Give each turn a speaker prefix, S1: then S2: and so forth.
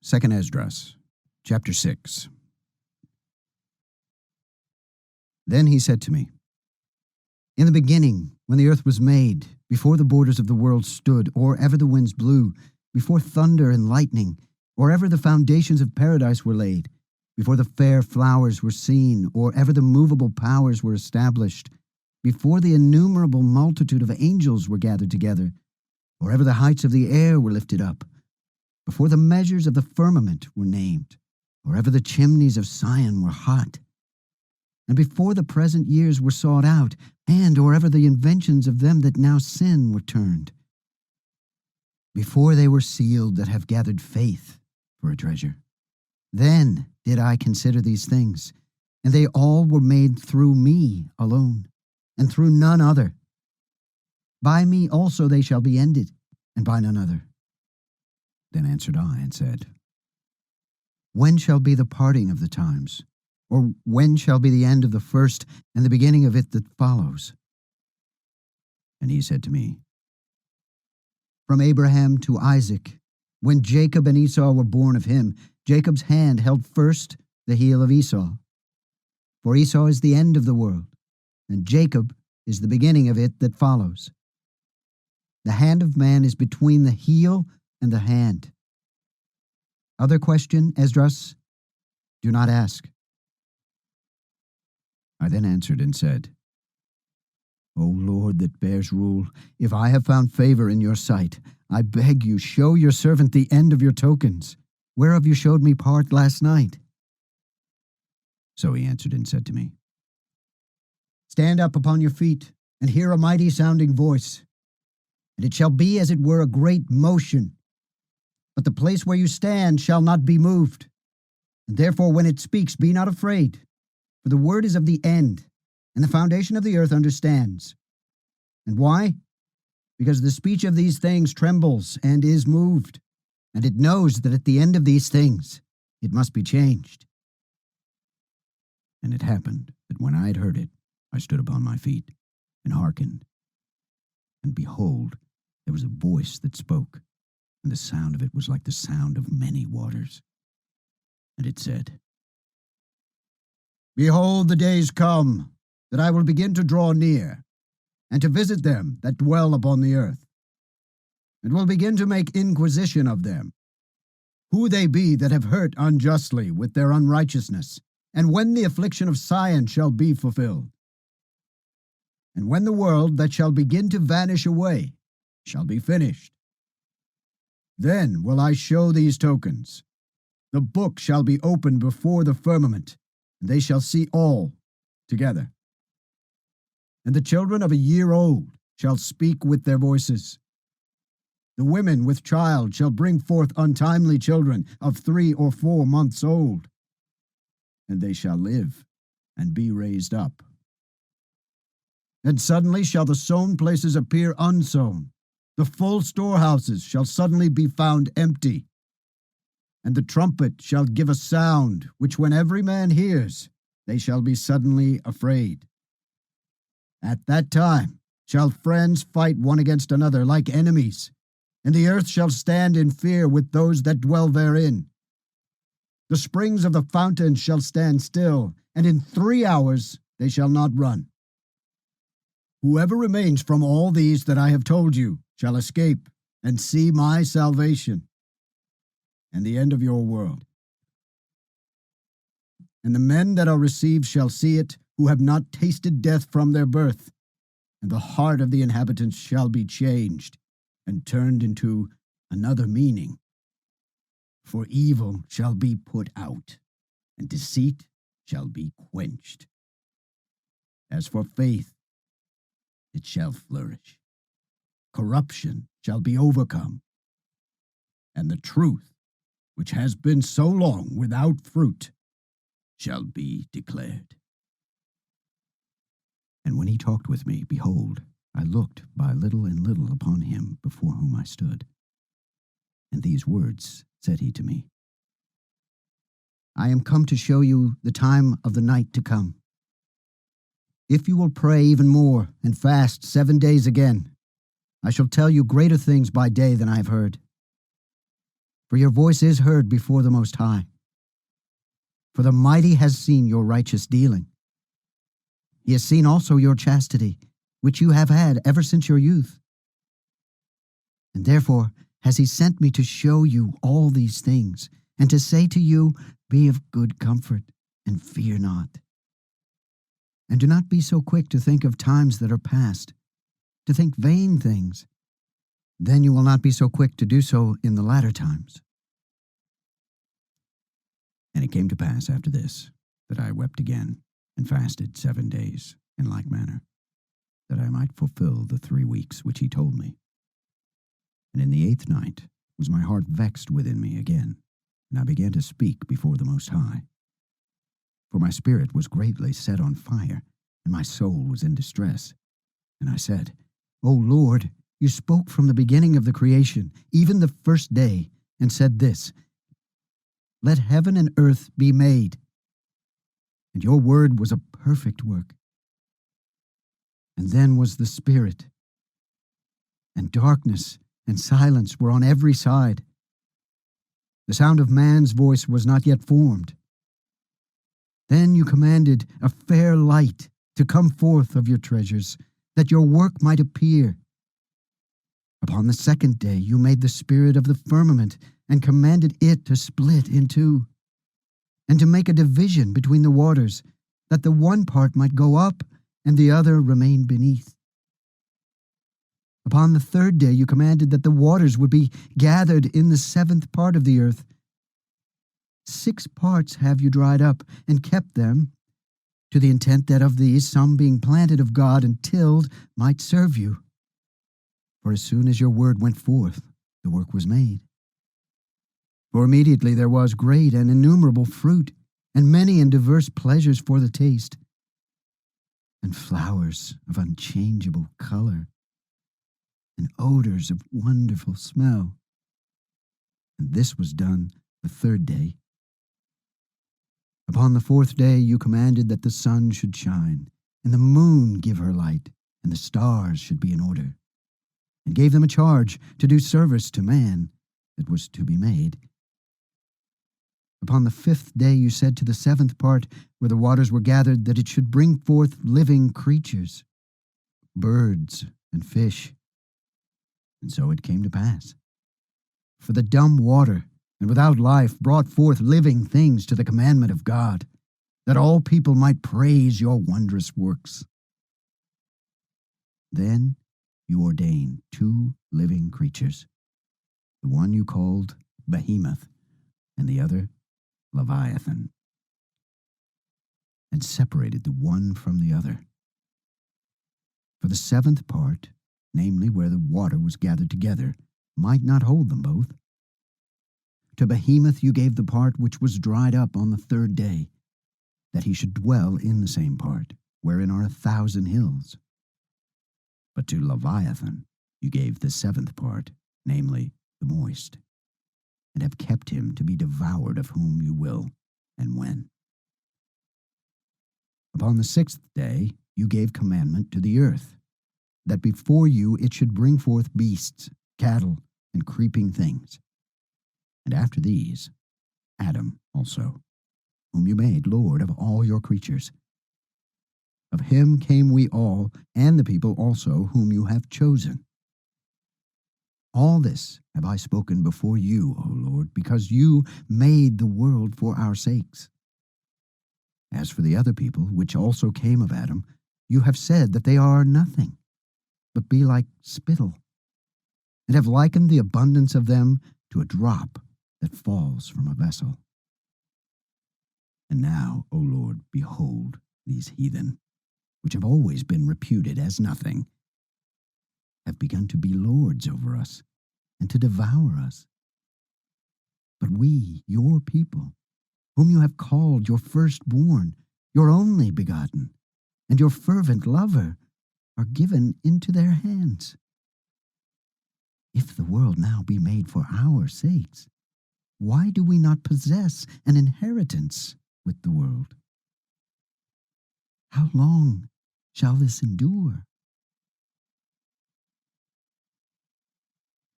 S1: 2 Esdras, chapter 6. Then he said to me, In the beginning, when the earth was made, before the borders of the world stood, or ever the winds blew, before thunder and lightning, or ever the foundations of paradise were laid, before the fair flowers were seen, or ever the movable powers were established, before the innumerable multitude of angels were gathered together, or ever the heights of the air were lifted up, before the measures of the firmament were named, or ever the chimneys of Sion were hot, and before the present years were sought out, and or ever the inventions of them that now sin were turned, before they were sealed that have gathered faith for a treasure. Then did I consider these things, and they all were made through me alone, and through none other. By me also they shall be ended, and by none other. Then answered I and said, When shall be the parting of the times? Or when shall be the end of the first and the beginning of it that follows? And he said to me, From Abraham to Isaac, when Jacob and Esau were born of him, Jacob's hand held first the heel of Esau. For Esau is the end of the world, and Jacob is the beginning of it that follows. The hand of man is between the heel and the hand. Other question, Esdras? Do not ask. I then answered and said, O Lord that bears rule, if I have found favor in your sight, I beg you, show your servant the end of your tokens, whereof you showed me part last night. So he answered and said to me, Stand up upon your feet, and hear a mighty sounding voice. And it shall be as it were a great motion. But the place where you stand shall not be moved. And therefore when it speaks, be not afraid. For the word is of the end, and the foundation of the earth understands. And why? Because the speech of these things trembles and is moved, and it knows that at the end of these things it must be changed. And it happened that when I had heard it, I stood upon my feet, and hearkened. And behold, there was a voice that spoke, and the sound of it was like the sound of many waters. And it said, Behold, the days come, that I will begin to draw near, and to visit them that dwell upon the earth, and will begin to make inquisition of them, who they be that have hurt unjustly with their unrighteousness, and when the affliction of Sion shall be fulfilled. And when the world that shall begin to vanish away shall be finished. Then will I show these tokens. The book shall be opened before the firmament, and they shall see all together. And the children of a year old shall speak with their voices. The women with child shall bring forth untimely children of 3 or 4 months old, and they shall live and be raised up. And suddenly shall the sown places appear unsown. The full storehouses shall suddenly be found empty. And the trumpet shall give a sound, which when every man hears, they shall be suddenly afraid. At that time shall friends fight one against another like enemies, and the earth shall stand in fear with those that dwell therein. The springs of the fountains shall stand still, and in 3 hours they shall not run. Whoever remains from all these that I have told you shall escape and see my salvation and the end of your world. And the men that are received shall see it, who have not tasted death from their birth, and the heart of the inhabitants shall be changed and turned into another meaning. For evil shall be put out, and deceit shall be quenched. As for faith, it shall flourish. Corruption shall be overcome, and the truth, which has been so long without fruit, shall be declared. And when he talked with me, behold, I looked by little and little upon him before whom I stood. And these words said he to me, I am come to show you the time of the night to come. If you will pray even more and fast 7 days again, I shall tell you greater things by day than I have heard. for your voice is heard before the Most High. For the Mighty has seen your righteous dealing. He has seen also your chastity, which you have had ever since your youth. And therefore has he sent me to show you all these things, and to say to you, be of good comfort, and fear not. And do not be so quick to think of times that are past, to think vain things. Then you will not be so quick to do so in the latter times. And it came to pass after this, that I wept again, and fasted 7 days, in like manner, that I might fulfill the 3 weeks which he told me. And in the 8th night was my heart vexed within me again, and I began to speak before the Most High. For my spirit was greatly set on fire, and my soul was in distress. And I said, O Lord, you spoke from the beginning of the creation, even the first day, and said this, let heaven and earth be made. And your word was a perfect work. And then was the Spirit, and darkness and silence were on every side. The sound of man's voice was not yet formed. Then you commanded a fair light to come forth of your treasures, that your work might appear. Upon the 2nd day you made the spirit of the firmament, and commanded it to split in two, and to make a division between the waters, that the one part might go up, and the other remain beneath. Upon the 3rd day you commanded that the waters would be gathered in the 7th part of the earth. 6 parts have you dried up, and kept them, to the intent that of these some being planted of God and tilled might serve you. For as soon as your word went forth, the work was made. For immediately there was great and innumerable fruit, and many and diverse pleasures for the taste, and flowers of unchangeable color, and odors of wonderful smell. And this was done the 3rd day. Upon the 4th day you commanded that the sun should shine, and the moon give her light, and the stars should be in order, and gave them a charge to do service to man that was to be made. Upon the 5th day you said to the 7th part, where the waters were gathered, that it should bring forth living creatures, birds and fish. And so it came to pass. For the dumb water and without life brought forth living things to the commandment of God, that all people might praise your wondrous works. Then you ordained 2 living creatures, the one you called Behemoth, and the other Leviathan, and separated the one from the other. For the 7th part, namely where the water was gathered together, might not hold them both. To Behemoth you gave the part which was dried up on the 3rd day, that he should dwell in the same part, wherein are 1,000 hills. But to Leviathan you gave the 7th part, namely the moist, and have kept him to be devoured of whom you will, and when. Upon the 6th day you gave commandment to the earth, that before you it should bring forth beasts, cattle, and creeping things. And after these, Adam also, whom you made Lord of all your creatures. Of him came we all, and the people also whom you have chosen. All this have I spoken before you, O Lord, because you made the world for our sakes. As for the other people, which also came of Adam, you have said that they are nothing, but be like spittle, and have likened the abundance of them to a drop that falls from a vessel. And now, O Lord, behold these heathen, which have always been reputed as nothing, have begun to be lords over us, and to devour us. But we, your people, whom you have called your firstborn, your only begotten, and your fervent lover, are given into their hands. If the world now be made for our sakes, why do we not possess an inheritance with the world? How long shall this endure?